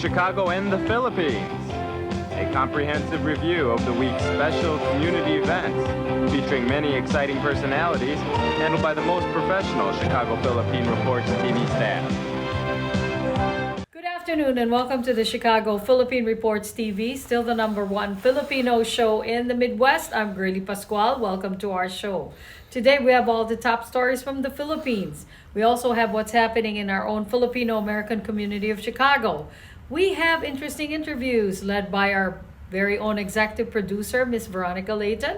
Chicago and the Philippines. A comprehensive review of the week's special community events, featuring many exciting personalities, handled by the most professional Chicago Philippine Reports TV staff. Good afternoon and welcome to the Chicago Philippine Reports TV, still the #1 Filipino show in the Midwest. I'm Grilly Pascual. Welcome to our show. Today we have all the top stories from the Philippines. We also have what's happening in our own Filipino American community of Chicago. We have interesting interviews led by our very own executive producer, Miss Veronica Leighton.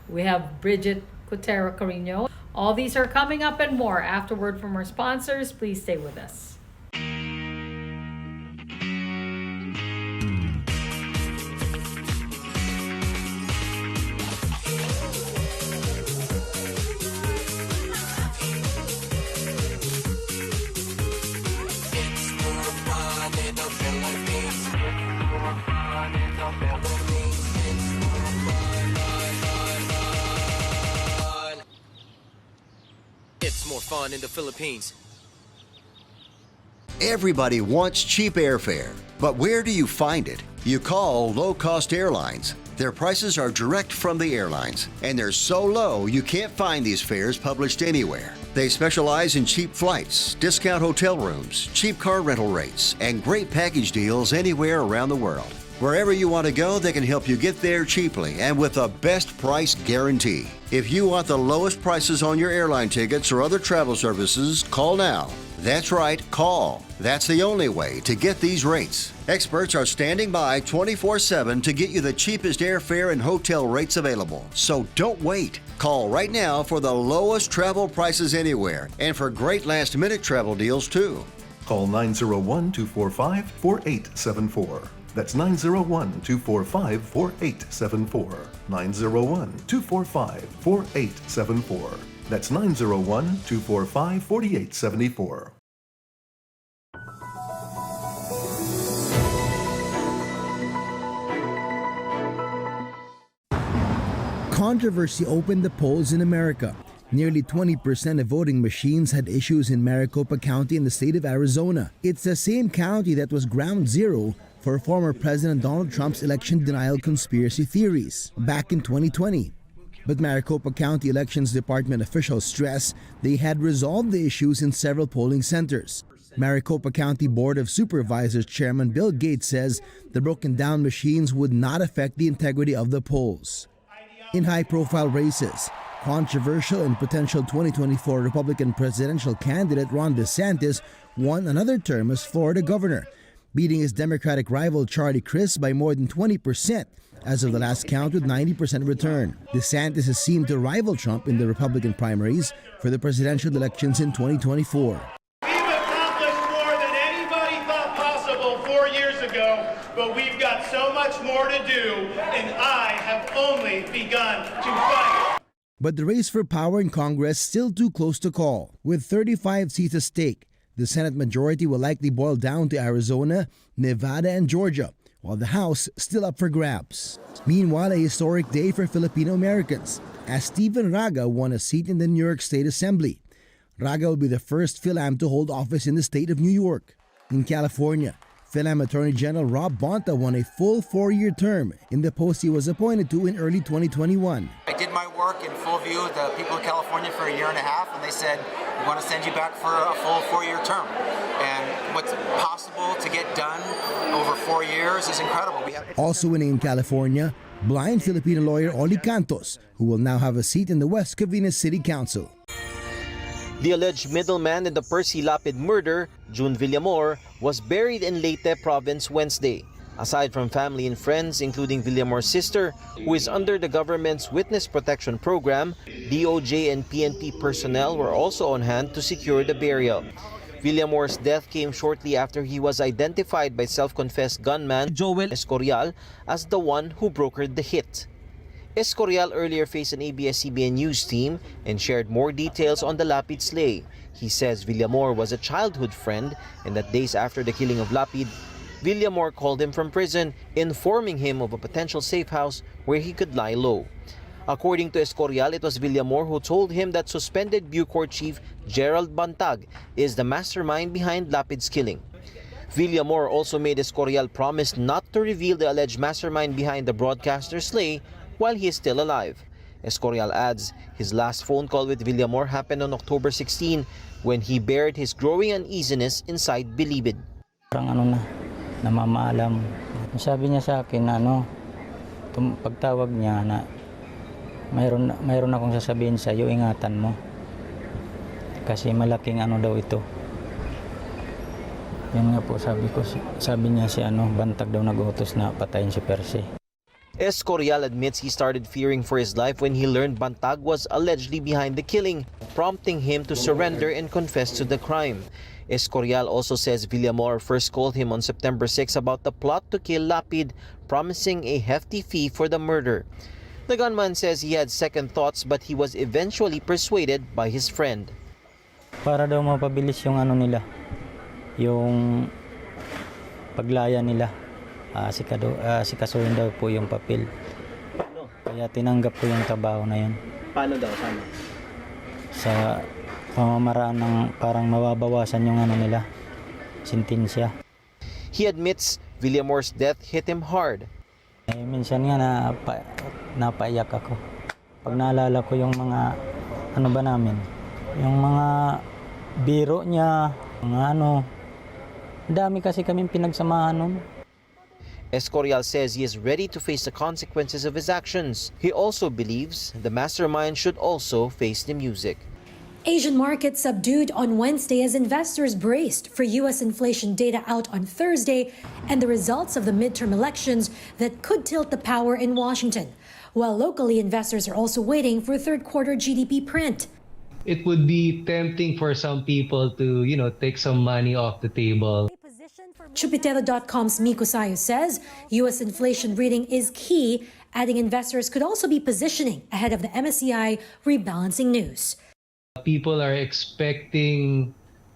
We have Brigitte, Cueter, Carino. All these are coming up and more afterward from our sponsors. Please stay with us. It's more fun in the Philippines. Everybody wants cheap airfare, but where do you find it? You call low-cost airlines. Their prices are direct from the airlines, and they're so low you can't find these fares published anywhere. They specialize in cheap flights, discount hotel rooms, cheap car rental rates, and great package deals anywhere around the world. Wherever you want to go, they can help you get there cheaply and with a best price guarantee. If you want the lowest prices on your airline tickets or other travel services, call now. That's right, call. That's the only way to get these rates. Experts are standing by 24/7 to get you the cheapest airfare and hotel rates available. So don't wait. Call right now for the lowest travel prices anywhere and for great last-minute travel deals too. Call 901-245-4874. That's 901-245-4874. 901-245-4874. That's 901-245-4874. Controversy opened the polls in America. Nearly 20% of voting machines had issues in Maricopa County in the state of Arizona. It's the same county that was ground zero for former President Donald Trump's election denial conspiracy theories back in 2020. But Maricopa County Elections Department officials stress they had resolved the issues in several polling centers. Maricopa County Board of Supervisors Chairman Bill Gates says the broken down machines would not affect the integrity of the polls. In high-profile races, controversial and potential 2024 Republican presidential candidate Ron DeSantis won another term as Florida governor, beating his Democratic rival Charlie Crist by more than 20% as of the last count with 90% return. DeSantis is seen to rival Trump in the Republican primaries for the presidential elections in 2024. We've accomplished more than anybody thought possible 4 years ago, but we've got so much more to do, and I have only begun to fight. But the race for power in Congress still too close to call. With 35 seats at stake, the Senate majority will likely boil down to Arizona, Nevada, and Georgia, while the House still up for grabs. Meanwhile, a historic day for Filipino Americans, as Stephen Raga won a seat in the New York State Assembly. Raga will be the first Phil-Am to hold office in the state of New York. In California, Phil-Am Attorney General Rob Bonta won a full 4-year term in the post he was appointed to in early 2021. I did my work in full view of the people of California for a year and a half, and they said, we want to send you back for a full 4-year term. And what's possible to get done over 4 years is incredible. Also winning in California, blind Filipino lawyer Oli Cantos, who will now have a seat in the West Covina City Council. The alleged middleman in the Percy Lapid murder, June Villamor, was buried in Leyte province Wednesday. Aside from family and friends, including Villamor's sister, who is under the government's witness protection program, DOJ and PNP personnel were also on hand to secure the burial. Villamor's death came shortly after he was identified by self-confessed gunman Joel Escorial as the one who brokered the hit. Escorial earlier faced an ABS-CBN news team and shared more details on the Lapid slay. He says Villamor was a childhood friend and that days after the killing of Lapid, Villamor called him from prison, informing him of a potential safe house where he could lie low. According to Escorial, it was Villamor who told him that suspended Bucor Chief Gerald Bantag is the mastermind behind Lapid's killing. Villamor also made Escorial promise not to reveal the alleged mastermind behind the broadcaster's slay while he is still alive. Escorial adds his last phone call with Villamor happened on October 16 when he bared his growing uneasiness inside Bilibid. Parang namamaalam. Sabi niya sa akin na pagtawag niya na mayroon akong sasabihin sa iyo, ingatan mo. Kasi malaking daw ito. Yan nga po sabi niya si bantag daw nag-utos na patayin si Percy. Escorial admits he started fearing for his life when he learned Bantag was allegedly behind the killing, prompting him to surrender and confess to the crime. Escorial also says Villamor first called him on September 6 about the plot to kill Lapid, promising a hefty fee for the murder. The gunman says he had second thoughts but he was eventually persuaded by his friend. Para daw mapabilis yung nila, yung paglaya nila. Sikasuhin daw po yung papel. Paano? Kaya tinanggap po yung trabaho na yun. Paano daw? Paano? Sa pamamaraan ng parang mababawasan yung nila, sentensya. He admits Villamor's death hit him hard. Minsan nga napaiyak ako. Pag naalala ko yung mga namin, yung mga biro niya, mga dami kasi kaming pinagsamahan nun. Escorial says he is ready to face the consequences of his actions. He also believes the mastermind should also face the music. Asian markets subdued on Wednesday as investors braced for U.S. inflation data out on Thursday and the results of the midterm elections that could tilt the power in Washington. While locally, investors are also waiting for third quarter GDP print. It would be tempting for some people to, take some money off the table. Cprtv.com's Miko Sayo says U.S. inflation reading is key, adding investors could also be positioning ahead of the MSCI rebalancing news. People are expecting,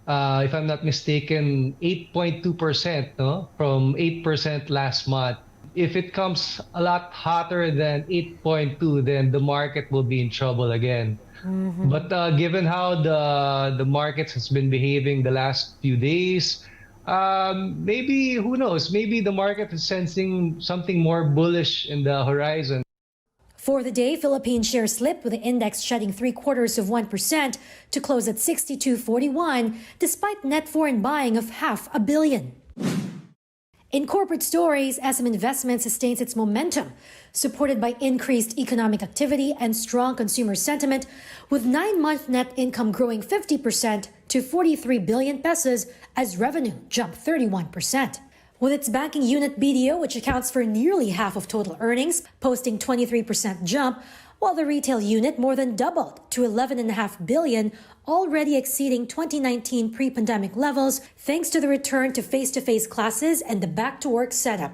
if I'm not mistaken, 8.2%, from 8% last month. If it comes a lot hotter than 8.2, then the market will be in trouble again. Mm-hmm. But given how the market has been behaving the last few days, maybe, who knows, maybe the market is sensing something more bullish in the horizon. For the day, Philippine shares slipped with the index shedding 0.75% to close at 62.41 despite net foreign buying of $500 million. In corporate stories, SM Investment sustains its momentum, supported by increased economic activity and strong consumer sentiment, with 9-month net income growing 50% to 43 billion pesos as revenue jumped 31%. With its banking unit BDO, which accounts for nearly half of total earnings, posting 23% jump, while the retail unit more than doubled to 11.5 billion, already exceeding 2019 pre-pandemic levels thanks to the return to face-to-face classes and the back-to-work setup.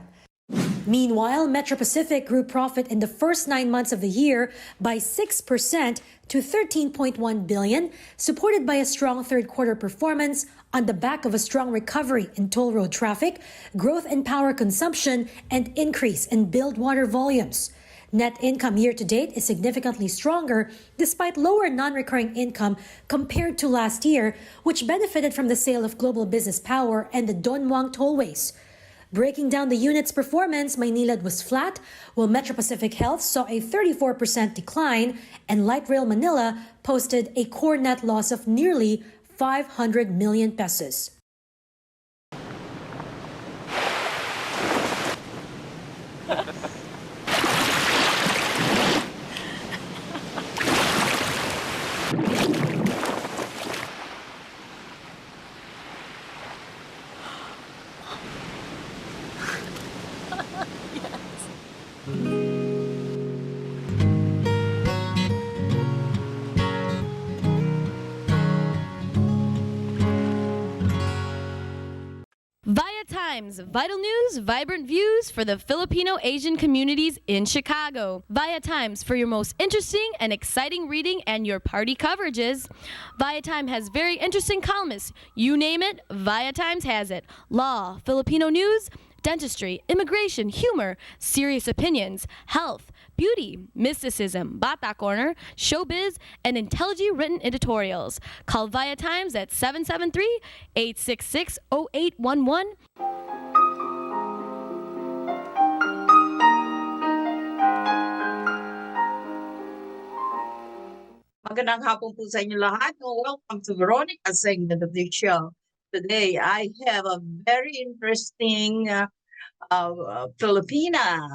Meanwhile, Metro Pacific grew profit in the first 9 months of the year by 6% to 13.1 billion, supported by a strong third quarter performance on the back of a strong recovery in toll road traffic, growth in power consumption, and increase in billed water volumes. Net income year-to-date is significantly stronger despite lower non-recurring income compared to last year, which benefited from the sale of Global Business Power and the Don Muang tollways. Breaking down the unit's performance, Maynilad was flat, while Metro Pacific Health saw a 34% decline, and Light Rail Manila posted a core net loss of nearly 500 million pesos. ViaTimes, vital news, vibrant views for the Filipino Asian communities in Chicago. ViaTimes for your most interesting and exciting reading and your party coverages. ViaTime has very interesting columnists. You name it, ViaTimes has it. Law, Filipino news, dentistry, immigration, humor, serious opinions, health, beauty, mysticism, Bata Corner, showbiz, and intelligently written editorials. Call ViaTimes at 773-866-0811. Magandang hapon po sa inyo lahat. Welcome to Veronica segment of the show. Today, I have a very interesting Filipina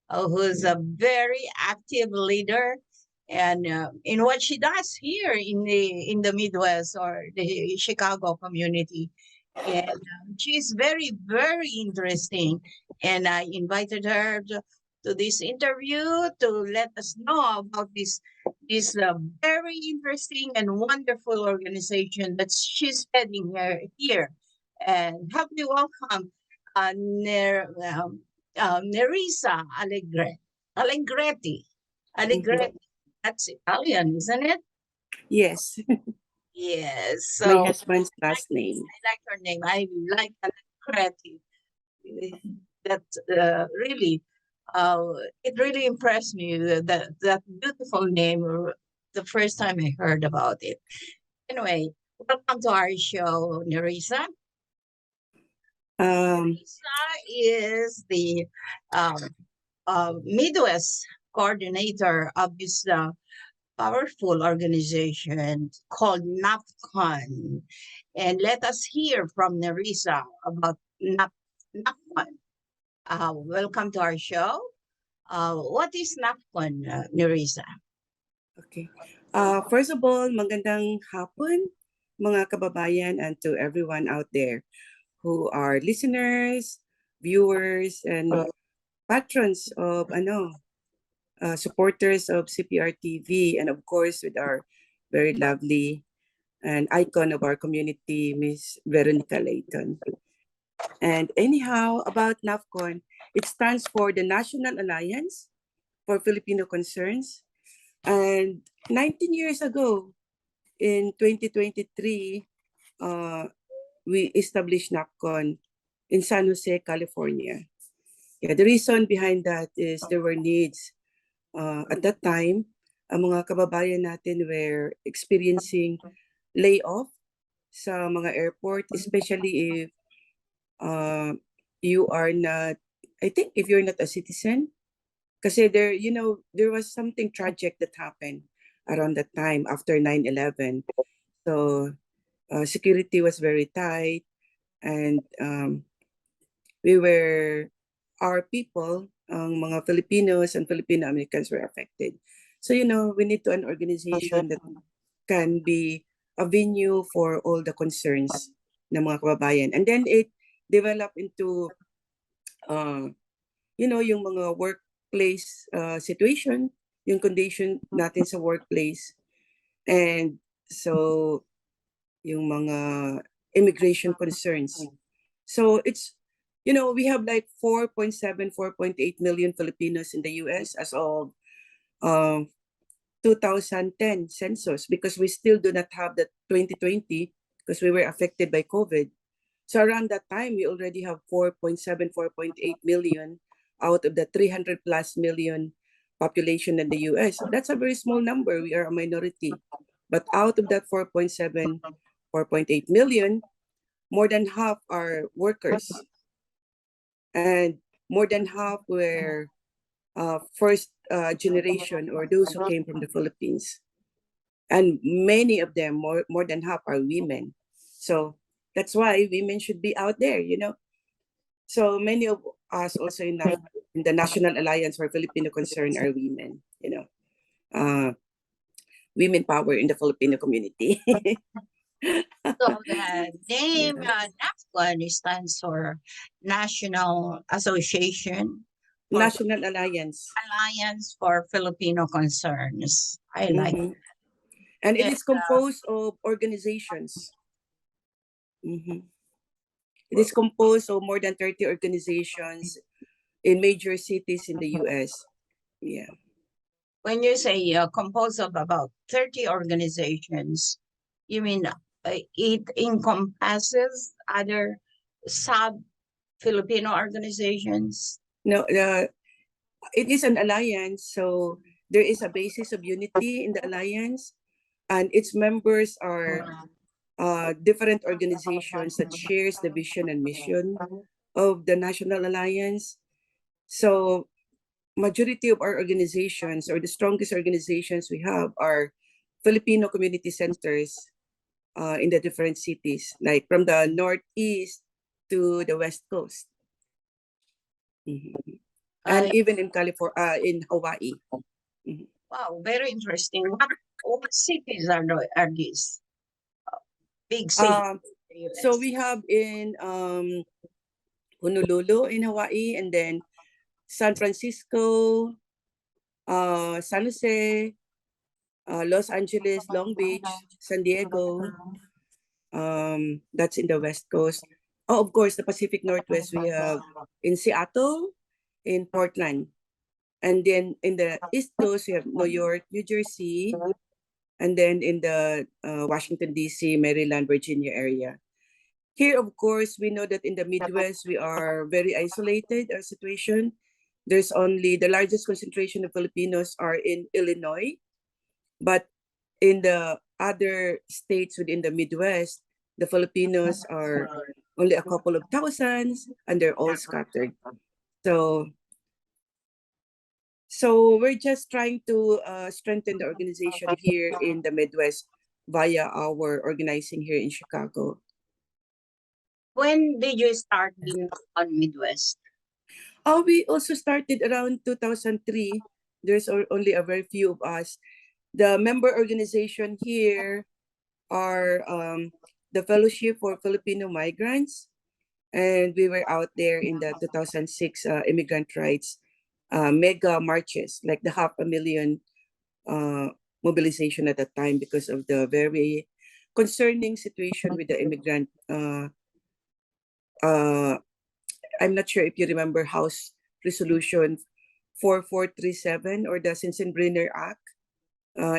who's a very active leader and in what she does here in the Midwest or the Chicago community. And she's very, very interesting. And I invited her to this interview to let us know about this very interesting and wonderful organization that she's heading here. And help me welcome Nerissa Allegretti. That's Italian, isn't it? Yes. Yes. My So husband's last name. I like her name. I like Allegretti. That really, it really impressed me that beautiful name the first time I heard about it. Anyway, welcome to our show, Nerissa. Nerissa is the Midwest coordinator of this powerful organization called NAFCON. And let us hear from Nerissa about NAFCON. Welcome to our show. What is NAFCON, Nerissa? Okay. First of all, magandang hapon, mga kababayan, and to everyone out there who are listeners, viewers, and patrons of supporters of Cprtv, and of course with our very lovely and icon of our community, Miss Veronica Leighton. And anyhow, about NAFCON, it stands for the National Alliance for Filipino Concerns. And 19 years ago, in 2023, we established NAFCON in San Jose, California. Yeah, the reason behind that is there were needs. At that time, ang mga kababayan natin were experiencing layoff sa mga airport, especially if you are not, I think if you're not a citizen, kasi there was something tragic that happened around that time after 9/11. So security was very tight, and our people, ang mga Filipinos and Filipino Americans were affected. So we need an organization that can be a venue for all the concerns ng mga kababayan. And then it developed into yung mga workplace situation, yung condition natin sa workplace, and so yung mga immigration concerns. So it's we have like 4.7, 4.8 million Filipinos in the US as of 2010 census, because we still do not have the 2020 because we were affected by COVID. So around that time, we already have 4.7, 4.8 million out of the 300 plus million population in the US. That's a very small number. We are a minority. But out of that 4.7, 4.8 million, more than half are workers. And more than half were first generation, or those who came from the Philippines. And many of them, more than half, are women. So that's why women should be out there, So many of us also in the National Alliance for Filipino Concern are women, women power in the Filipino community. So the name NAFCON stands for National Association. National Alliance for Filipino Concerns. I like it. And it is composed of organizations. It is composed of more than 30 organizations in major cities in the US. Yeah. When you say composed of about 30 organizations, you mean it encompasses other Filipino organizations? No, it is an alliance, so there is a basis of unity in the alliance, and its members are different organizations that shares the vision and mission of the National Alliance. So majority of our organizations, or the strongest organizations we have, are Filipino community centers in the different cities, like from the northeast to the west coast. And even in California, in Hawaii. Wow, very interesting. What cities are these? Big cities. So we have in Honolulu in Hawaii, and then San Francisco, San Jose, Los Angeles, Long Beach, San Diego. That's in the West Coast. Oh, of course, the Pacific Northwest, we have in Seattle, in Portland. And then in the East Coast, we have New York, New Jersey, and then in the Washington, D.C., Maryland, Virginia area. Here, of course, we know that in the Midwest, we are very isolated, our situation. There's only the largest concentration of Filipinos are in Illinois, but in the other states within the Midwest, the Filipinos are only a couple of thousands, and they're all scattered. So we're just trying to strengthen the organization here in the Midwest via our organizing here in Chicago. When did you start being on Midwest? Oh, we also started around 2003. There's only a very few of us. The member organization here are the Fellowship for Filipino Migrants, and we were out there in the 2006 immigrant rights mega marches, like the 500,000 mobilization at that time because of the very concerning situation with the immigrant. I'm not sure if you remember House Resolution 4437 or the Sensenbrenner Act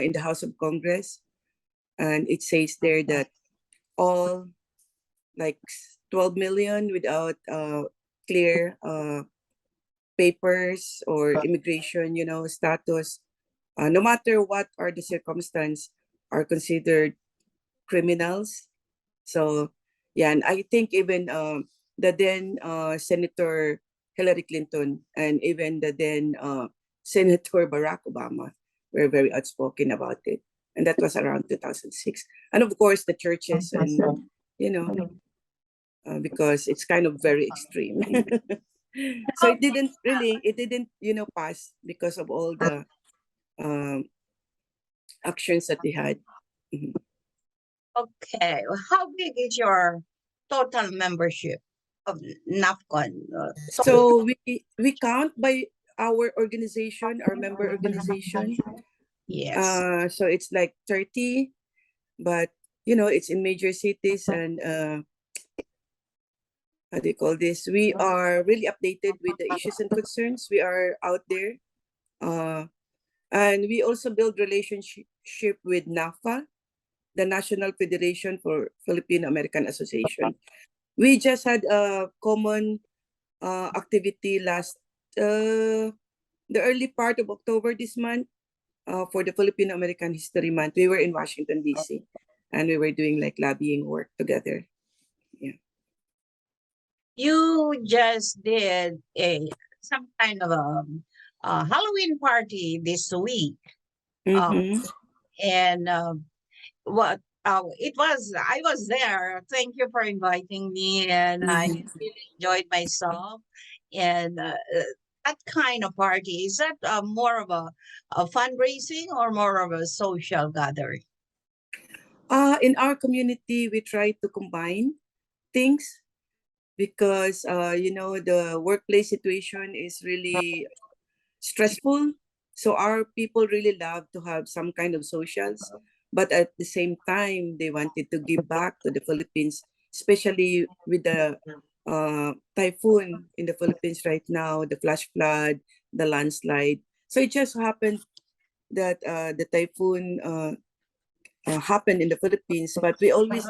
in the House of Congress. And it says there that all like 12 million without clear papers or immigration, status, no matter what are the circumstance, are considered criminals. So yeah, and I think even the then Senator Hillary Clinton and even the then Senator Barack Obama were very outspoken about it. And that was around 2006. And of course, the churches and, because it's kind of very extreme. So it didn't, pass because of all the actions that they had. Okay, how big is your total membership of NAFCON? So we count by our organization, our member organization. Yes. So it's like 30, but it's in major cities, and how do you call this? We are really updated with the issues and concerns. We are out there. And we also build relationship with NAFA, the National Federation for Filipino American Association. We just had a common activity last, the early part of October this month for the Filipino American History Month. We were in Washington, D.C., and we were doing like lobbying work together. Yeah. You just did some kind of a Halloween party this week. And what it was, I was there. Thank you for inviting me, and I really enjoyed myself. And that kind of party, is that more of a fundraising or more of a social gathering? In our community, we try to combine things because the workplace situation is really stressful. So our people really love to have some kind of socials, but at the same time, they wanted to give back to the Philippines, especially with the typhoon in the Philippines right now, the flash flood, the landslide. So it just happened that the typhoon happened in the Philippines, but we always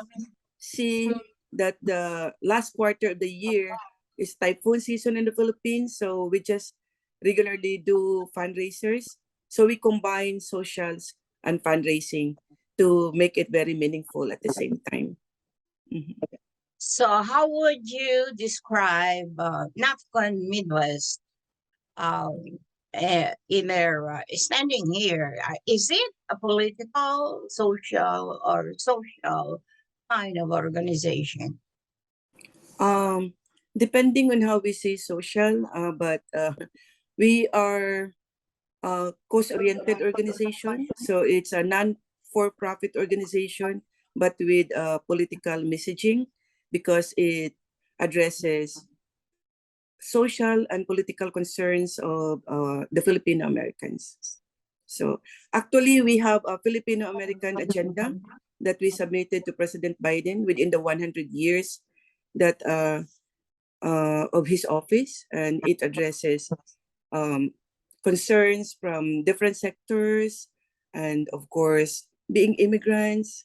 see that the last quarter of the year it's typhoon season in the Philippines, so we just regularly do fundraisers. So we combine socials and fundraising to make it very meaningful at the same time. So how would you describe NAFCON Midwest in their standing here? Is it a political, social, or social kind of organization? Depending on how we say social, but we are a cause-oriented organization. So it's a non-for-profit organization, but with political messaging, because it addresses social and political concerns of the Filipino Americans. So actually, we have a Filipino American agenda that we submitted to President Biden within the 100 years that of his office, and it addresses concerns from different sectors, and of course, being immigrants.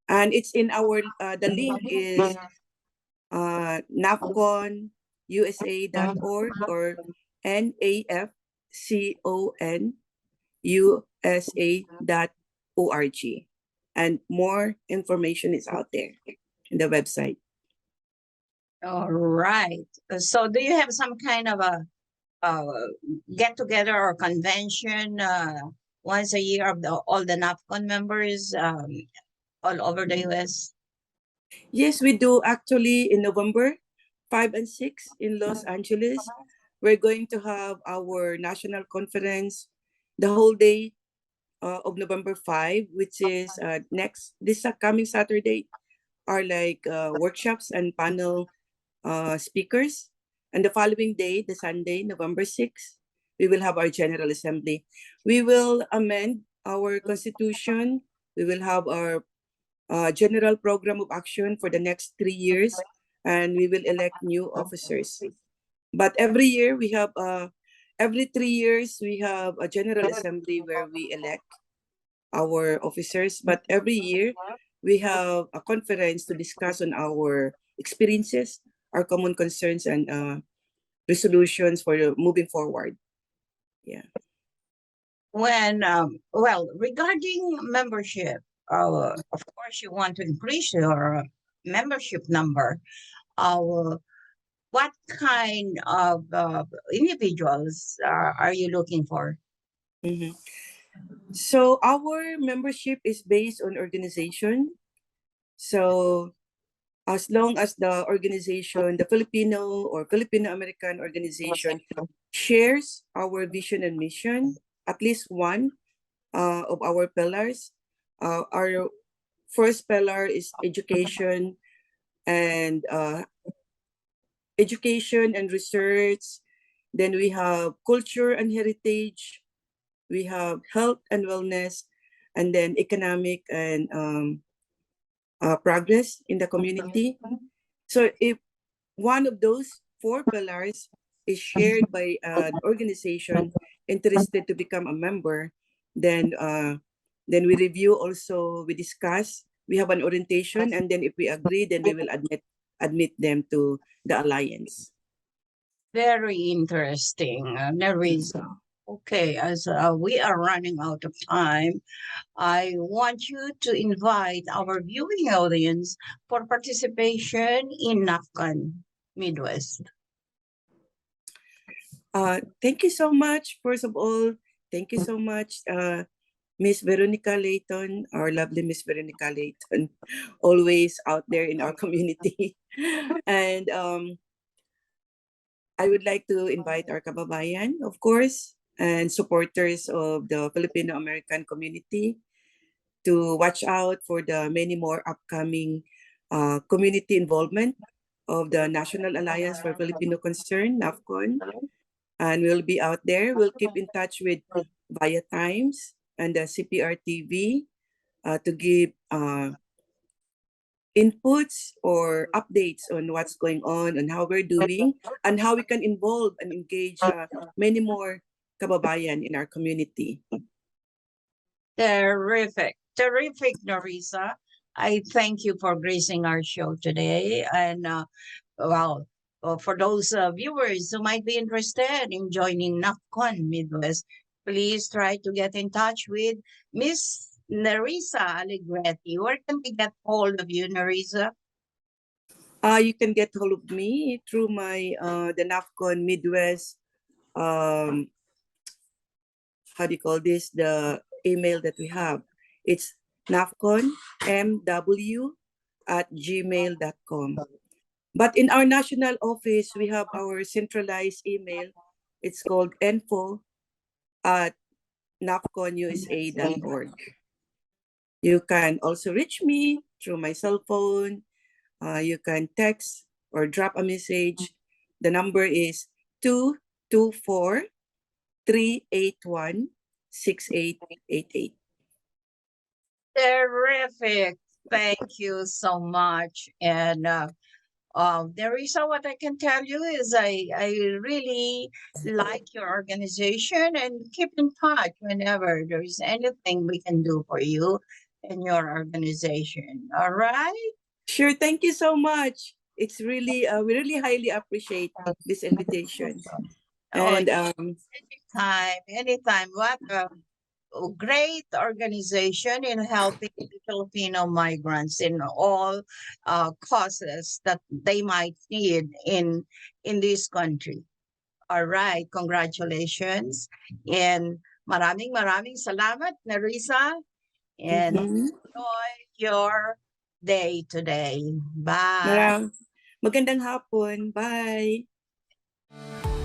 And it's in our, the link is nafconusa.org or nafconusa.org. And more information is out there in the website. All right. So do you have some kind of a get-together or convention once a year of all the NAFCON members all over the U.S.? Yes, we do. Actually, in November 5 and 6 in Los Angeles, we're going to have our national conference the whole day of November 5, which is this coming Saturday, are like workshops and panel speakers. And the following day, the Sunday, November 6, we will have our General Assembly. We will amend our Constitution. We will have our general program of action for the next 3 years, and we will elect new officers. But every year we have, every 3 years we have a General Assembly where we elect our officers. But every year we have a conference to discuss on our experiences, our common concerns, and resolutions for moving forward. Yeah. When, well, regarding membership, of course, you want to increase your membership number. What kind of individuals are you looking for? So our membership is based on organization. So as long as the organization, the Filipino or Filipino American organization, shares our vision and mission, at least one of our pillars. Our first pillar is education and research. Then we have culture and heritage. We have health and wellness, and then economic and progress in the community. So if one of those 4 pillars is shared by an organization interested to become a member, then we review also, we discuss, we have an orientation, and then if we agree, then we will admit them to the alliance. Very interesting, Nerissa. Okay, as we are running out of time, I want you to invite our viewing audience for participation in NAFCON Midwest. Thank you so much. First of all, thank you so much, Miss Veronica Leighton, our lovely Miss Veronica Leighton, always out there in our community. And I would like to invite our kababayan, of course, and supporters of the Filipino American community to watch out for the many more upcoming community involvement of the National Alliance for Filipino Concern, NAFCON. And we'll be out there. We'll keep in touch with ViaTimes and the Cprtv to give inputs or updates on what's going on and how we're doing and how we can involve and engage many more kababayan in our community. Terrific, terrific, Nerissa. I thank you for gracing our show today. And well, for those viewers who might be interested in joining NAFCON Midwest, please try to get in touch with Miss Nerissa Allegretti. Where can we get hold of you, Nerissa? You can get hold of me through my the NAFCON Midwest, how do you call this, the email that we have. It's nafconmw@gmail.com. But in our national office, we have our centralized email. It's called info@nafconusa.org. You can also reach me through my cell phone. You can text or drop a message. The number is 224-381-6888. Terrific. Thank you so much. And Nerissa, what I can tell you is I really like your organization, and keep in touch whenever there is anything we can do for you and your organization. All right? Sure. Thank you so much. It's really, we really highly appreciate this invitation. And anytime. What a great organization in helping Filipino migrants in all causes that they might need in this country. All right, congratulations. And maraming salamat, Nerissa. And enjoy your day today. Bye. Magandang hapon. Bye.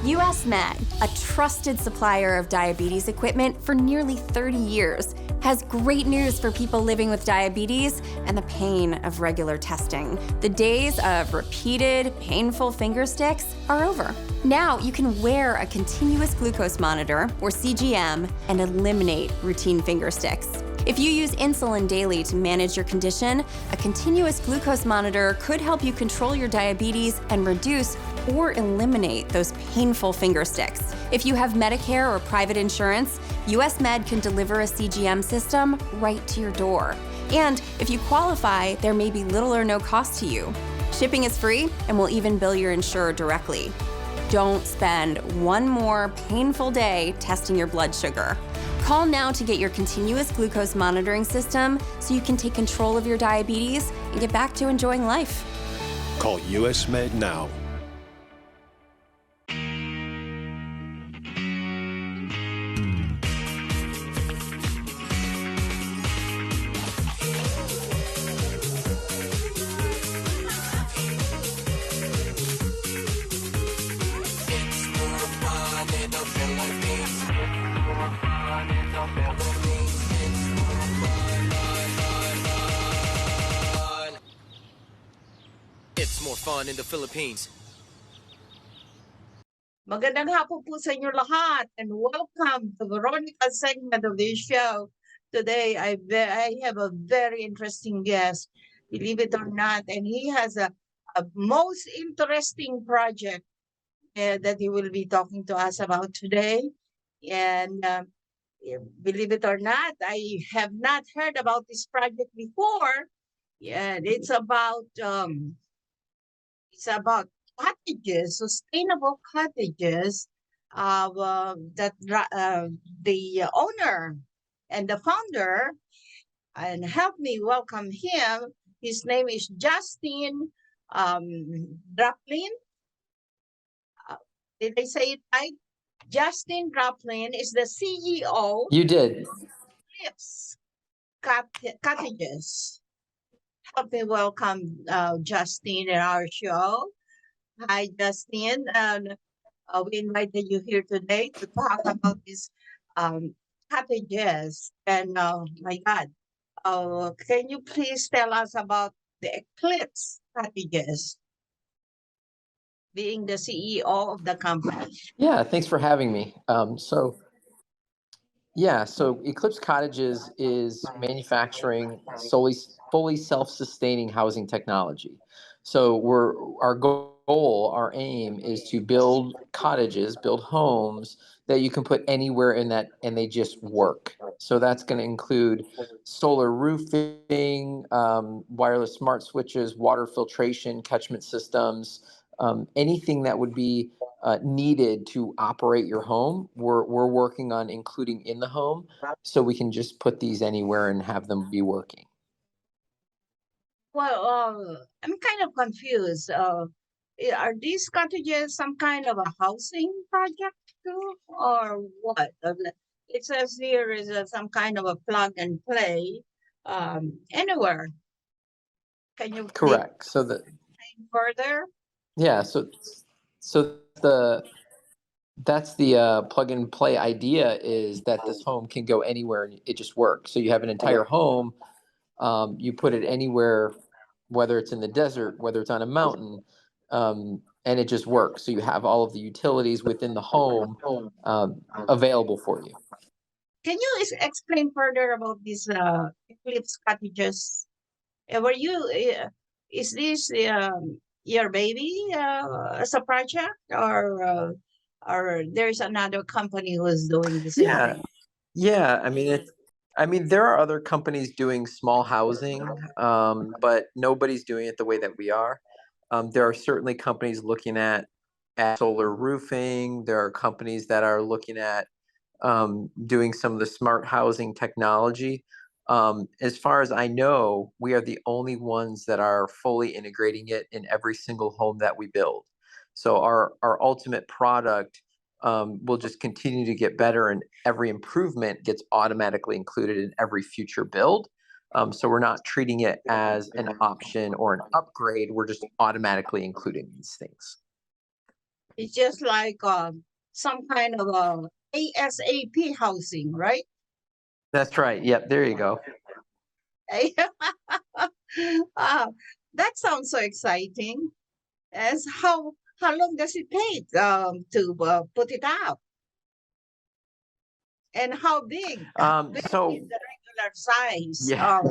US Med, a trusted supplier of diabetes equipment for nearly 30 years, has great news for people living with diabetes and the pain of regular testing. The days of repeated, painful finger sticks are over. Now you can wear a continuous glucose monitor, or CGM, and eliminate routine finger sticks. If you use insulin daily to manage your condition, a continuous glucose monitor could help you control your diabetes and reduce or eliminate those painful finger sticks. If you have Medicare or private insurance, US Med can deliver a CGM system right to your door. And if you qualify, there may be little or no cost to you. Shipping is free, and we'll even bill your insurer directly. Don't spend one more painful day testing your blood sugar. Call now to get your continuous glucose monitoring system so you can take control of your diabetes and get back to enjoying life. Call US Med now. It's more fun in the Philippines. Magandang hapon po sa inyo lahat, and welcome to Veronica's segment of this show. Today, I have a very interesting guest, believe it or not, and he has a most interesting project that he will be talking to us about today. And believe it or not, I have not heard about this project before. Yeah, it's about cottages, sustainable cottages, that the owner and the founder, and help me welcome him. His name is Justin Draplin. Did I say it right? Justin Draplin is the CEO. You did. Eclipse Cottages. Help me welcome Justin in our show. Hi, Justin. We invited you here today to talk about these cottages. And my God, can you please tell us about the Eclipse Cottages, being the CEO of the company? Yeah, thanks for having me. So Eclipse Cottages is manufacturing fully self-sustaining housing technology. So our goal goal, our aim is to build cottages, build homes that you can put anywhere in that and they just work. So that's going to include solar roofing, wireless smart switches, water filtration, catchment systems, anything that would be needed to operate your home. We're working on including in the home so we can just put these anywhere and have them be working. Well, I'm kind of confused. Are these cottages some kind of a housing project too, or what? It says here is some kind of a plug and play anywhere. Can you Correct. So explain further? yeah, so that's the plug and play idea, is that this home can go anywhere and it just works. So you have an entire home, you put it anywhere, whether it's in the desert, whether it's on a mountain, and it just works. So you have all of the utilities within the home available for you. Can you explain further about these Eclipse Cottages? Were you, is this your baby as a project, or there's another company who's doing the same Yeah, thing? yeah. I mean, there are other companies doing small housing, but nobody's doing it the way that we are. There are certainly companies looking at solar roofing. There are companies that are looking at doing some of the smart housing technology. As far as I know, we are the only ones that are fully integrating it in every single home that we build. So our ultimate product will just continue to get better, and every improvement gets automatically included in every future build. So we're not treating it as an option or an upgrade. We're just automatically including these things. It's just like some kind of a ASAP housing, right? That's right. Yep. There you go. uh, that sounds so exciting. As how long does it take to put it out? And how big? Big So is the regular size. yeah.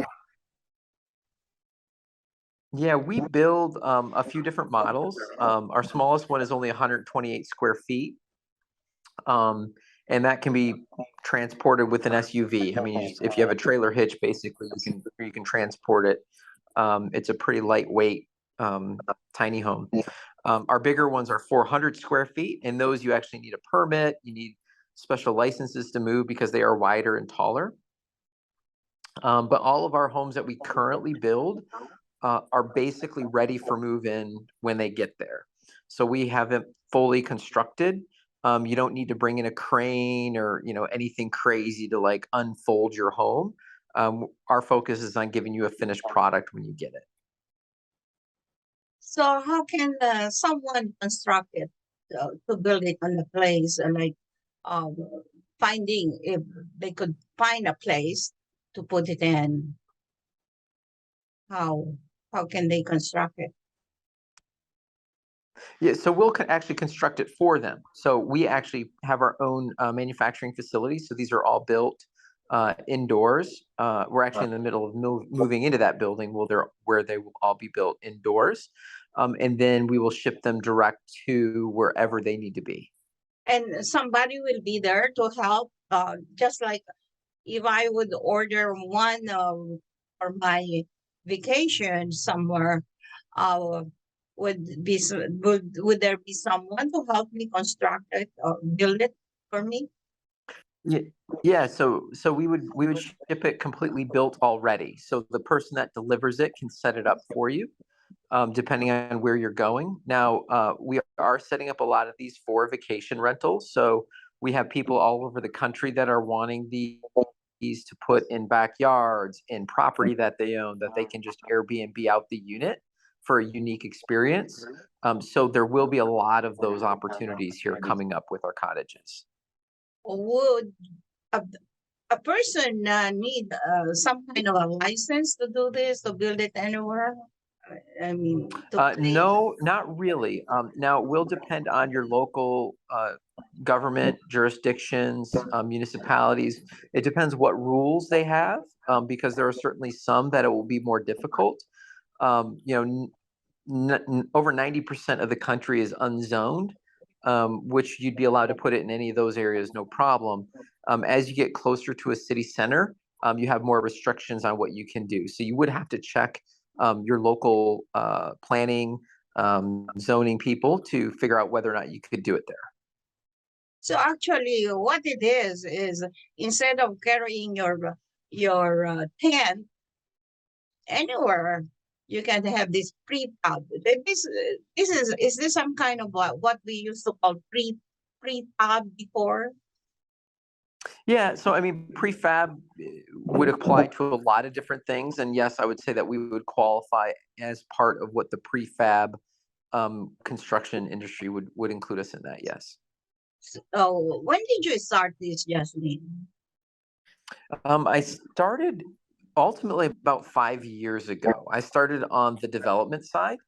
Yeah, we build a few different models. Our smallest one is only 128 square feet, and that can be transported with an SUV. I mean, if you have a trailer hitch, basically you can transport it. It's a pretty lightweight, tiny home. Our bigger ones are 400 square feet, and those you actually need a permit. You need special licenses to move because they are wider and taller. But all of our homes that we currently build are basically ready for move-in when they get there. So we have it fully constructed. You don't need to bring in a crane or anything crazy to like unfold your home. Our focus is on giving you a finished product when you get it. So how can someone construct it to build it on the place, and like finding if they could find a place to put it in? How can they construct it? Yeah, so we'll actually construct it for them. So we actually have our own manufacturing facilities. So these are all built indoors. We're actually in the middle of moving into that building where they will all be built indoors. And then we will ship them direct to wherever they need to be. And somebody will be there to help, just like if I would order one for my vacation somewhere, would there be someone to help me construct it or build it for me? Yeah. So we would ship it completely built already. So the person that delivers it can set it up for you, depending on where you're going. Now, we are setting up a lot of these for vacation rentals. So we have people all over the country that are wanting these to put in backyards, in property that they own, that they can just Airbnb out the unit for a unique experience. So there will be a lot of those opportunities here coming up with our cottages. Would a person need some kind of a license to do this, to build it anywhere? I mean, No, not really. Now, it will depend on your local government jurisdictions, municipalities. It depends what rules they have, because there are certainly some that it will be more difficult. over 90% of the country is unzoned, which you'd be allowed to put it in any of those areas, no problem. As you get closer to a city center, you have more restrictions on what you can do. So you would have to check your local planning, zoning people to figure out whether or not you could do it there. So actually, what it is instead of carrying your tent anywhere, you can have this prefab. Is this some kind of what we used to call prefab before? Yeah, so I mean, prefab would apply to a lot of different things, and yes, I would say that we would qualify as part of what the prefab construction industry would include us in that. Yes. So when did you start this, Jasmine? I started ultimately about 5 years ago. I started on the development side,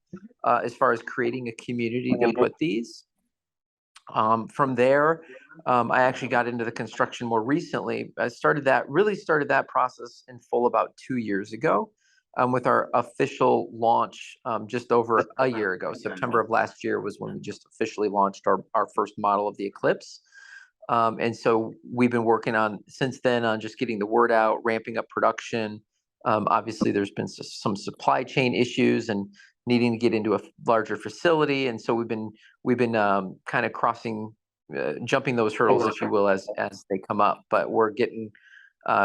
as far as creating a community to put these. From there, I actually got into the construction more recently. I really started that process in full about 2 years ago, with our official launch just over a year ago. September of last year was when we just officially launched our first model of the Eclipse. And so we've been working on since then on just getting the word out, ramping up production. Obviously, there's been some supply chain issues and needing to get into a larger facility, and so we've been kind of jumping those hurdles, if you will, as they come up. But we're getting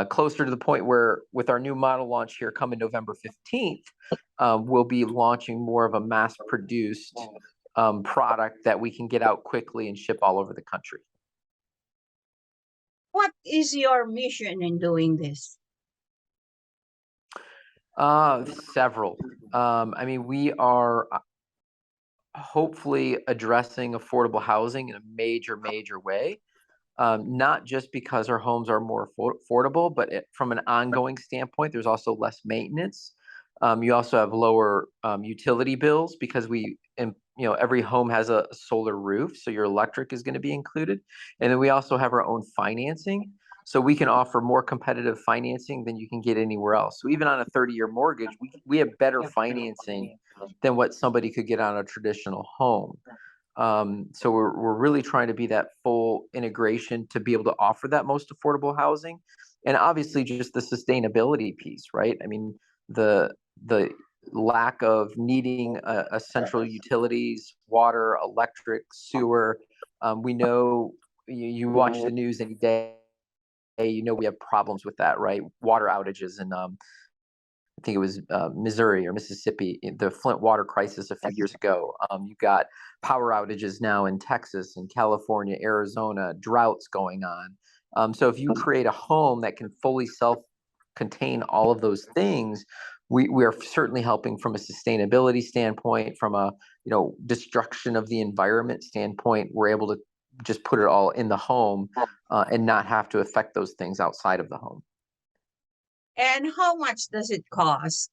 closer to the point where, with our new model launch here coming November 15th, we'll be launching more of a mass-produced product that we can get out quickly and ship all over the country. What is your mission in doing this? Several. I mean, we are hopefully addressing affordable housing in a major way. Not just because our homes are more affordable, but from an ongoing standpoint, there's also less maintenance. You also have lower utility bills because every home has a solar roof, so your electric is going to be included. And then we also have our own financing. So we can offer more competitive financing than you can get anywhere else. So even on a 30-year mortgage, we have better financing than what somebody could get on a traditional home. So we're really trying to be that full integration to be able to offer that most affordable housing. And obviously just the sustainability piece, right? I mean, the lack of needing essential utilities, water, electric, sewer. We know you watch the news any day, we have problems with that, right? Water outages in, I think it was Missouri or Mississippi, the Flint water crisis a few years ago. You've got power outages now in Texas and California, Arizona, droughts going on. So if you create a home that can fully self-contain all of those things, we are certainly helping from a sustainability standpoint, from a destruction of the environment standpoint. We're able to just put it all in the home and not have to affect those things outside of the home. And how much does it cost?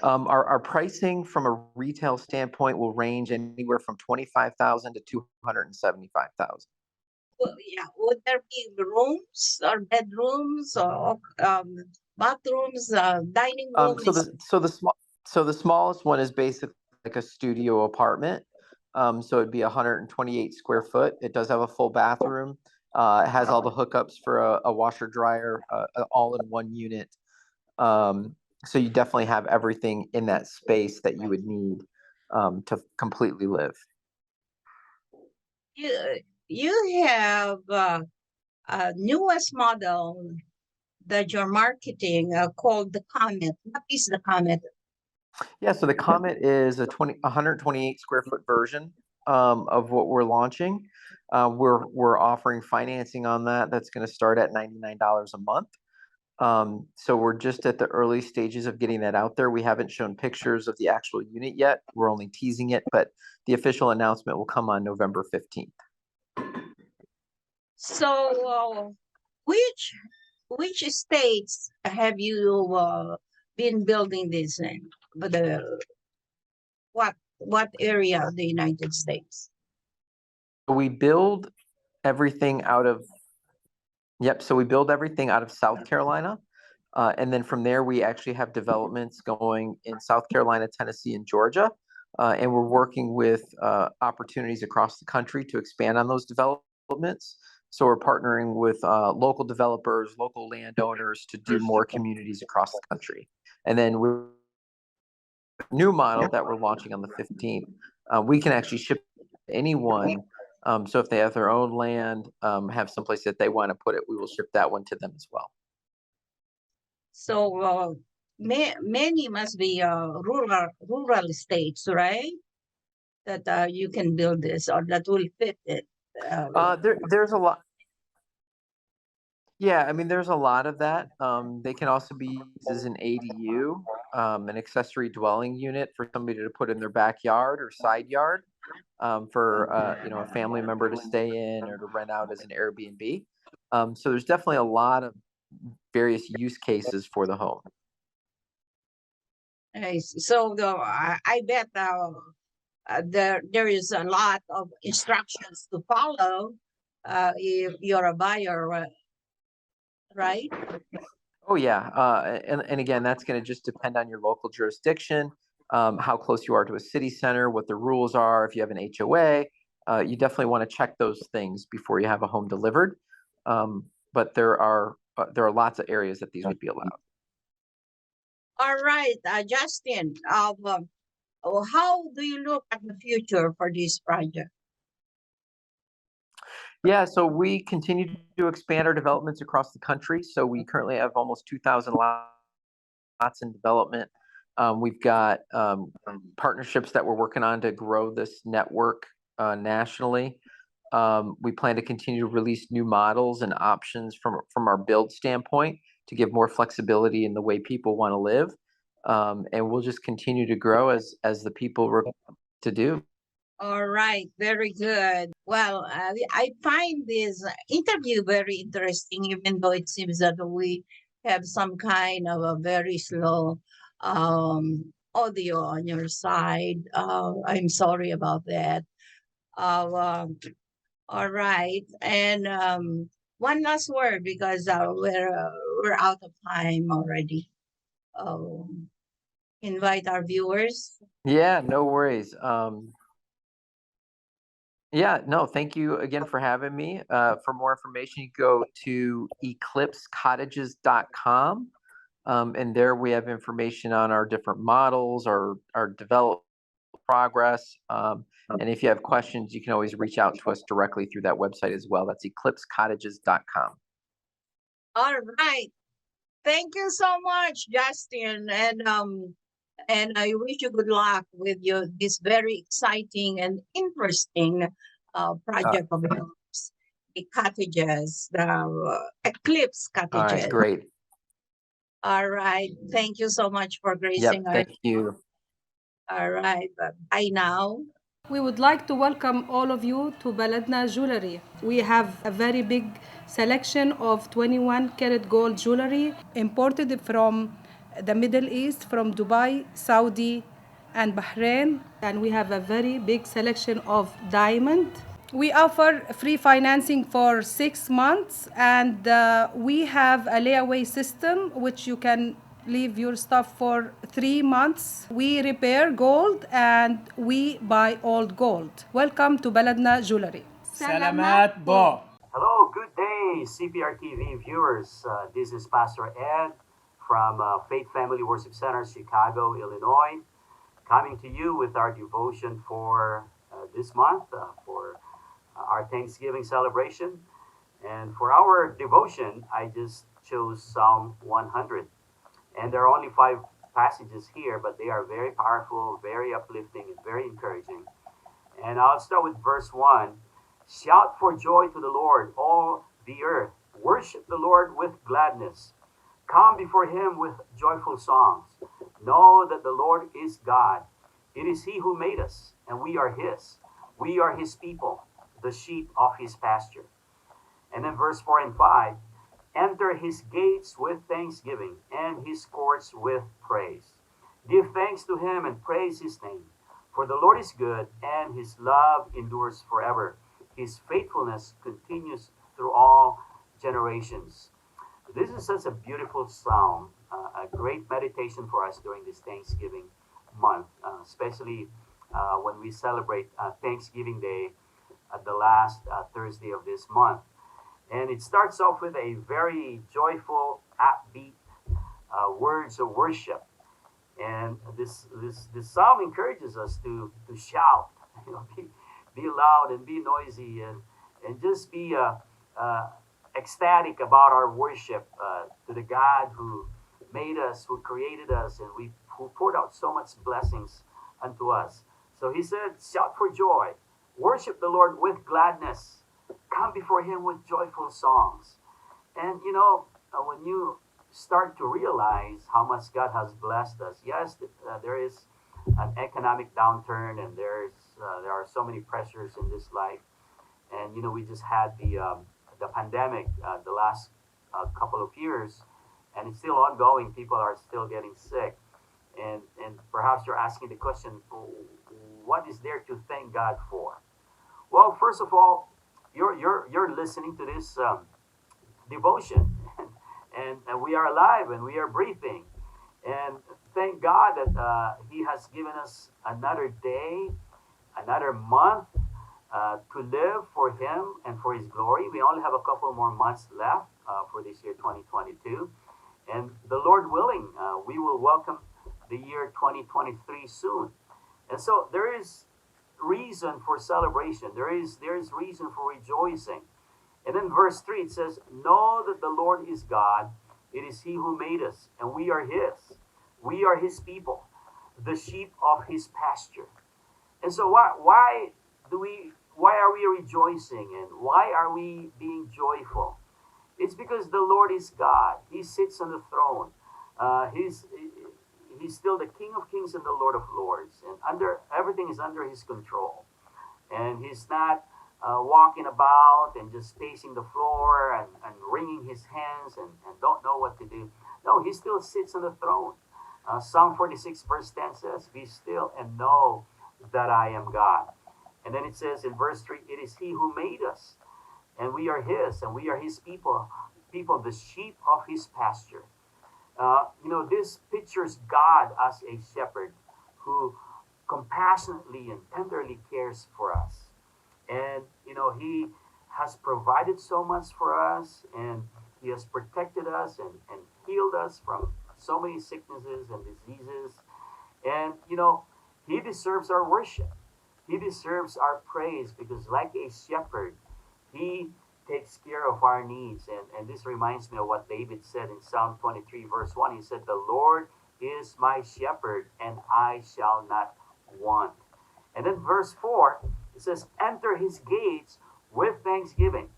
Our pricing from a retail standpoint will range anywhere from $25,000 to $275,000. Well, yeah, would there be rooms or bedrooms or bathrooms, dining rooms? So the smallest one is basically like a studio apartment. So it'd be 128 square foot. It does have a full bathroom. It has all the hookups for a washer dryer, all in one unit. So you definitely have everything in that space that you would need to completely live. You have a newest model that you're marketing called the Comet. What is the Comet? Yeah, so the Comet is a 128 square foot version of what we're launching. We're offering financing on that. That's going to start at $99 a month. So we're just at the early stages of getting that out there. We haven't shown pictures of the actual unit yet. We're only teasing it, but the official announcement will come on November 15th. So which states have you been building this in? What area of the United States? We build everything out of, so we build everything out of South Carolina. And then from there, we actually have developments going in South Carolina, Tennessee, and Georgia. And we're working with opportunities across the country to expand on those developments. So we're partnering with local developers, local landowners to do more communities across the country. And then with a new model that we're launching on the 15th, we can actually ship to anyone. So if they have their own land, have someplace that they want to put it, we will ship that one to them as well. So many must be rural estates, right? That you can build this or that will fit it. There's a lot. Yeah, I mean, there's a lot of that. They can also be used as an ADU, an accessory dwelling unit for somebody to put in their backyard or side yard, for a family member to stay in or to rent out as an Airbnb. So there's definitely a lot of various use cases for the home. Nice. So I bet there is a lot of instructions to follow if you're a buyer, right? Oh yeah, and again, that's going to just depend on your local jurisdiction, how close you are to a city center, what the rules are. If you have an HOA, you definitely want to check those things before you have a home delivered. But there are lots of areas that these would be allowed. All right, Justin, how do you look at the future for this project? Yeah, so we continue to expand our developments across the country. So we currently have almost 2,000 lots in development. We've got partnerships that we're working on to grow this network nationally. We plan to continue to release new models and options from our build standpoint to give more flexibility in the way people want to live. And we'll just continue to grow as the people to do. All right, very good. Well, I find this interview very interesting, even though it seems that we have some kind of a very slow audio on your side. I'm sorry about that. All right, and one last word because we're out of time already. Invite our viewers. Yeah, no worries. Yeah, no, thank you again for having me. For more information, you go to eclipsecottages.com. And there we have information on our different models, our development progress. And if you have questions, you can always reach out to us directly through that website as well. That's eclipsecottages.com. All right. Thank you so much, Justin. And I wish you good luck with this very exciting and interesting project of yours, the cottages, the Eclipse Cottages. All right, great. All right. Thank you so much for gracing our. Thank you. All right. Bye now. We would like to welcome all of you to Baladna Jewelry. We have a very big selection of 21 karat gold jewelry imported from the Middle East, from Dubai, Saudi, and Bahrain. And we have a very big selection of diamond. We offer free financing for 6 months, and we have a layaway system which you can leave your stuff for 3 months. We repair gold and we buy old gold. Welcome to Baladna Jewelry. Salamat po. Hello, good day, Cprtv viewers. This is Pastor Ed from Faith Family Worship Center, Chicago, Illinois, coming to you with our devotion for this month, for our Thanksgiving celebration. And for our devotion, I just chose Psalm 100. And there are only 5 passages here, but they are very powerful, very uplifting, and very encouraging. And I'll start with verse 1. Shout for joy to the Lord, all the earth. Worship the Lord with gladness. Come before him with joyful songs. Know that the Lord is God. It is he who made us, and we are his. We are his people, the sheep of his pasture. And then verse 4 and 5. Enter his gates with thanksgiving and his courts with praise. Give thanks to him and praise his name. For the Lord is good, and his love endures forever. His faithfulness continues through all generations. this is such a beautiful psalm, a great meditation for us during this Thanksgiving month, especially when we celebrate Thanksgiving Day at the last Thursday of this month. And it starts off with a very joyful, upbeat words of worship. And this psalm encourages us to shout, be loud and be noisy, and just be ecstatic about our worship to the God who made us, who created us, and who poured out so much blessings unto us. So he said, shout for joy, worship the Lord with gladness, come before him with joyful songs. And when you start to realize how much God has blessed us, yes, there is an economic downturn, and there are so many pressures in this life. And we just had the pandemic the last couple of years, and it's still ongoing. People are still getting sick, and perhaps you're asking the question, what is there to thank God for? Well, first of all, you're listening to this devotion, and we are alive and we are breathing, and thank God that He has given us another day, another month to live for Him and for His glory. We only have a couple more months left for this year 2022, and the Lord willing, we will welcome the year 2023 soon. And so there is reason for celebration. There is reason for rejoicing. And then verse 3, it says, know that the Lord is God. It is He who made us, and we are His. We are His people, the sheep of His pasture. And so why are we rejoicing, and why are we being joyful? It's because the Lord is God. He sits on the throne. He's still the King of Kings and the Lord of Lords, and everything is under His control. And He's not walking about and just pacing the floor and wringing His hands and don't know what to do. No, He still sits on the throne. Psalm 46 verse 10 says, be still and know that I am God. And then it says in verse 3, it is He who made us, and we are His, and we are His people, the sheep of His pasture. This pictures God as a shepherd who compassionately and tenderly cares for us. And, He has provided so much for us, and He has protected us and healed us from so many sicknesses and diseases. And, He deserves our worship. He deserves our praise, because like a shepherd, He takes care of our needs. And this reminds me of what David said in Psalm 23 verse 1. He said, the Lord is my shepherd, and I shall not want. And then verse 4, it says, enter His gates with thanksgiving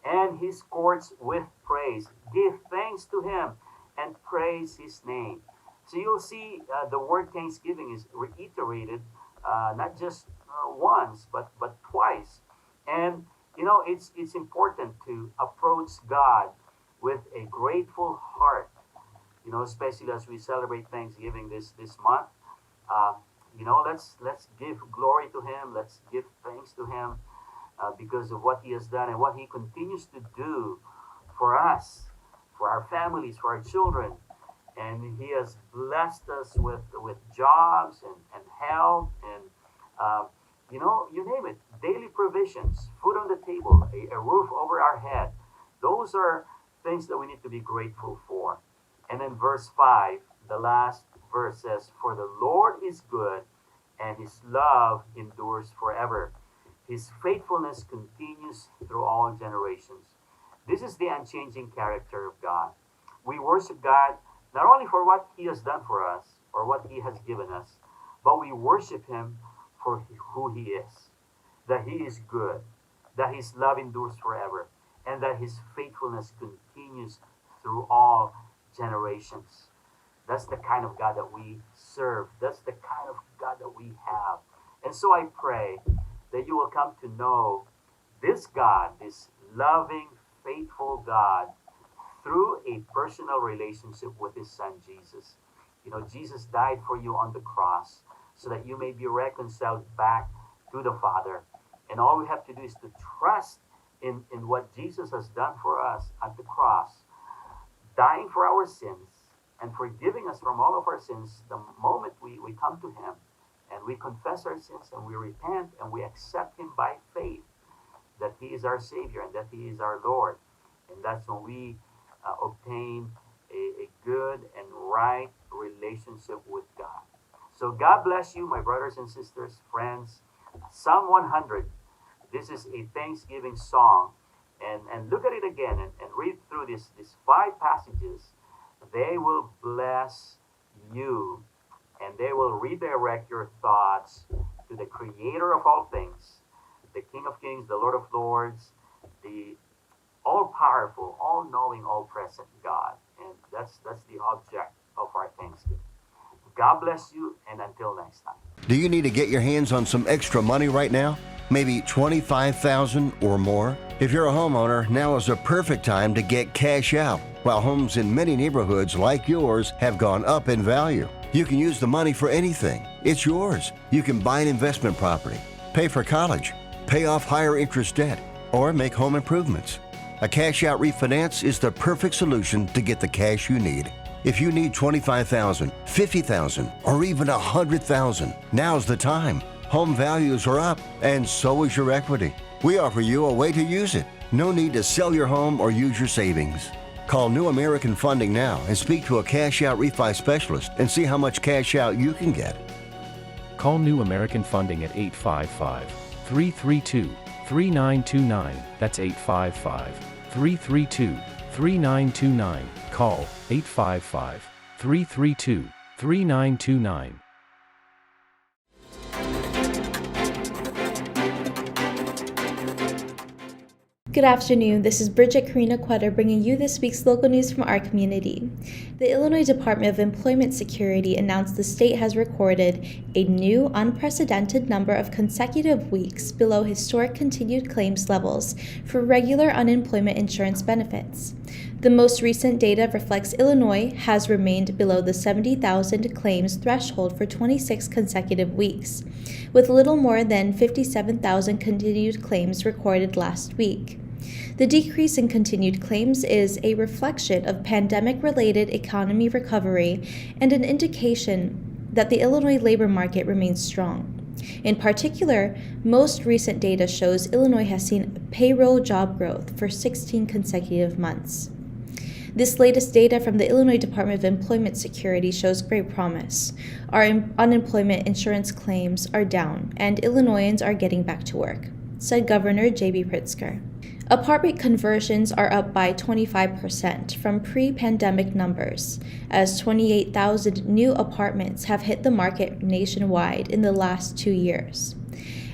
and His courts with praise. Give thanks to Him and praise His name. So you'll see the word thanksgiving is reiterated not just once, but twice. And it's important to approach God with a grateful heart, especially as we celebrate Thanksgiving this month. Let's give glory to Him. Let's give thanks to Him because of what He has done and what He continues to do for us, for our families, for our children. And He has blessed us with jobs and health and you name it, daily provisions, food on the table, a roof over our head. Those are things that we need to be grateful for. And then verse 5, the last verse says, for the Lord is good, and His love endures forever. His faithfulness continues through all generations. This is the unchanging character of God. We worship God not only for what He has done for us or what He has given us, but we worship Him for who He is, that He is good, that His love endures forever, and that His faithfulness continues through all generations. That's the kind of God that we serve. That's the kind of God that we have. And so I pray that you will come to know this God, this loving, faithful God, through a personal relationship with His Son, Jesus. Jesus died for you on the cross so that you may be reconciled back to the Father. And all we have to do is to trust in what Jesus has done for us at the cross. dying for our sins and forgiving us from all of our sins the moment we come to Him and we confess our sins and we repent and we accept Him by faith that He is our Savior and that He is our Lord. And that's when we obtain a good and right relationship with God. So God bless you, my brothers and sisters, friends. Psalm 100, this is a Thanksgiving song. And look at it again and read through these 5 passages. They will bless you and they will redirect your thoughts to the Creator of all things, the King of Kings, the Lord of Lords, the all-powerful, all-knowing, all-present God. And that's the object of our Thanksgiving. God bless you, and until next time. Do you need to get your hands on some extra money right now? Maybe $25,000 or more? If you're a homeowner, now is the perfect time to get cash out. While homes in many neighborhoods like yours have gone up in value, you can use the money for anything. It's yours. You can buy an investment property, pay for college, pay off higher interest debt, or make home improvements. A cash out refinance is the perfect solution to get the cash you need. If you need $25,000, $50,000, or even $100,000, now's the time. Home values are up, and so is your equity. We offer you a way to use it. No need to sell your home or use your savings. Call New American Funding now and speak to a cash out refi specialist and see how much cash out you can get. Call New American Funding at 855-332-3929. That's 855-332-3929. Call 855-332-3929. Good afternoon, this is Brigitte, Carino, Cueter bringing you this week's local news from our community. The Illinois Department of Employment Security announced the state has recorded a new unprecedented number of consecutive weeks below historic continued claims levels for regular unemployment insurance benefits. The most recent data reflects Illinois has remained below the 70,000 claims threshold for 26 consecutive weeks, with little more than 57,000 continued claims recorded last week. The decrease in continued claims is a reflection of pandemic-related economy recovery and an indication that the Illinois labor market remains strong. In particular, most recent data shows Illinois has seen payroll job growth for 16 consecutive months. This latest data from the Illinois Department of Employment Security shows great promise. Our unemployment insurance claims are down, and Illinoisans are getting back to work, said Governor J.B. Pritzker. Apartment conversions are up by 25% from pre-pandemic numbers, as 28,000 new apartments have hit the market nationwide in the last 2 years.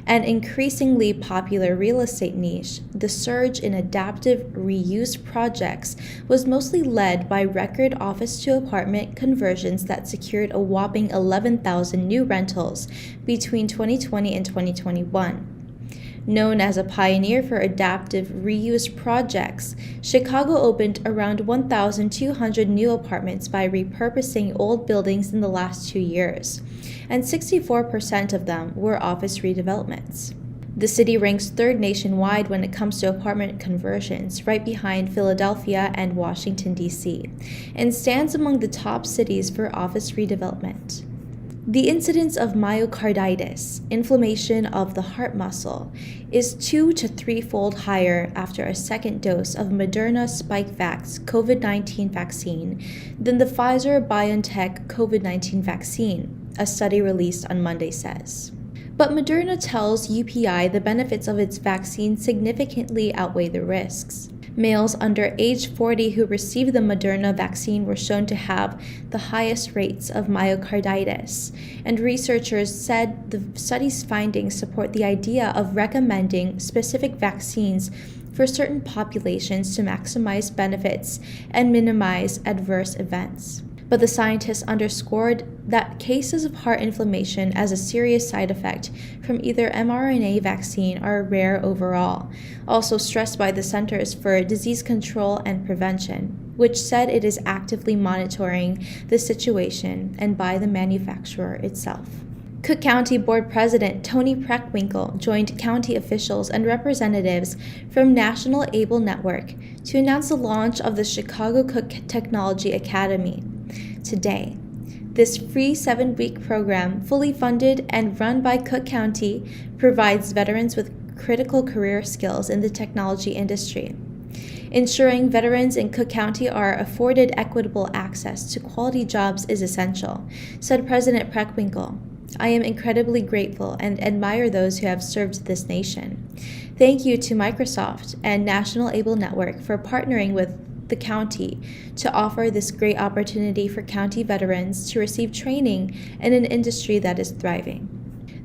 An increasingly popular real estate niche, the surge in adaptive reuse projects was mostly led by record office-to-apartment conversions that secured a whopping 11,000 new rentals between 2020 and 2021. Known as a pioneer for adaptive reuse projects, Chicago opened around 1,200 new apartments by repurposing old buildings in the last 2 years, and 64% of them were office redevelopments. The city ranks third nationwide when it comes to apartment conversions, right behind Philadelphia and Washington, D.C., and stands among the top cities for office redevelopment. The incidence of myocarditis, inflammation of the heart muscle, is 2 to 3-fold higher after a second dose of Moderna Spikevax COVID-19 vaccine than the Pfizer-BioNTech COVID-19 vaccine, a study released on Monday says. But Moderna tells UPI the benefits of its vaccine significantly outweigh the risks. Males under age 40 who received the Moderna vaccine were shown to have the highest rates of myocarditis, and researchers said the study's findings support the idea of recommending specific vaccines for certain populations to maximize benefits and minimize adverse events. But the scientists underscored that cases of heart inflammation as a serious side effect from either mRNA vaccine are rare overall, also stressed by the Centers for Disease Control and Prevention, which said it is actively monitoring the situation, and by the manufacturer itself. Cook County Board President Tony Preckwinkle joined county officials and representatives from National Able Network to announce the launch of the Chicago Cook Technology Academy today. This free 7-week program, fully funded and run by Cook County, provides veterans with critical career skills in the technology industry. Ensuring veterans in Cook County are afforded equitable access to quality jobs is essential, said President Preckwinkle. I am incredibly grateful and admire those who have served this nation. Thank you to Microsoft and National Able Network for partnering with the county to offer this great opportunity for county veterans to receive training in an industry that is thriving.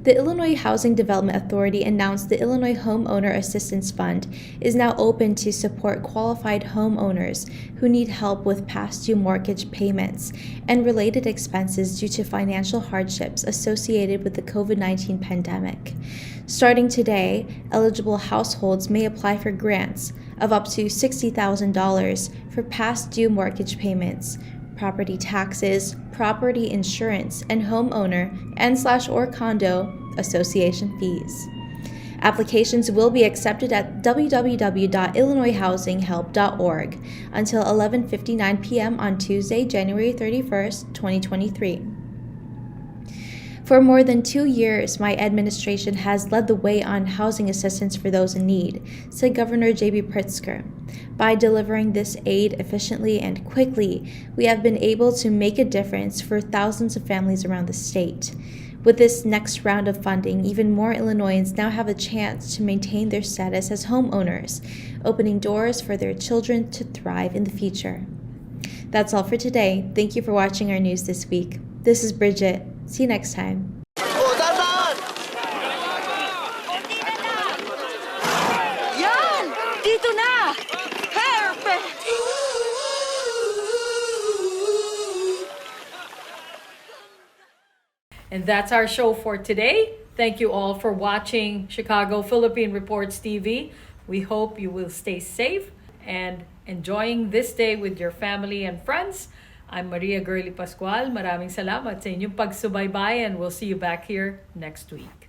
The Illinois Housing Development Authority announced the Illinois Homeowner Assistance Fund is now open to support qualified homeowners who need help with past due mortgage payments and related expenses due to financial hardships associated with the COVID-19 pandemic. Starting today, eligible households may apply for grants of up to $60,000 for past due mortgage payments, property taxes, property insurance, and homeowner and/or condo association fees. Applications will be accepted at www.illinoishousinghelp.org until 11:59 p.m. on Tuesday, January 31st, 2023. For more than 2 years, my administration has led the way on housing assistance for those in need, said Governor J.B. Pritzker. By delivering this aid efficiently and quickly, we have been able to make a difference for thousands of families around the state. With this next round of funding, even more Illinoisans now have a chance to maintain their status as homeowners, opening doors for their children to thrive in the future. That's all for today. Thank you for watching our news this week. This is Brigitte. See you next time. Yan! Dito na! Perfect! And that's our show for today. Thank you all for watching Chicago Philippine Reports TV. We hope you will stay safe and enjoying this day with your family and friends. I'm Maria Girly Pascual. Maraming salamat sa inyong pagsubaybay and we'll see you back here next week.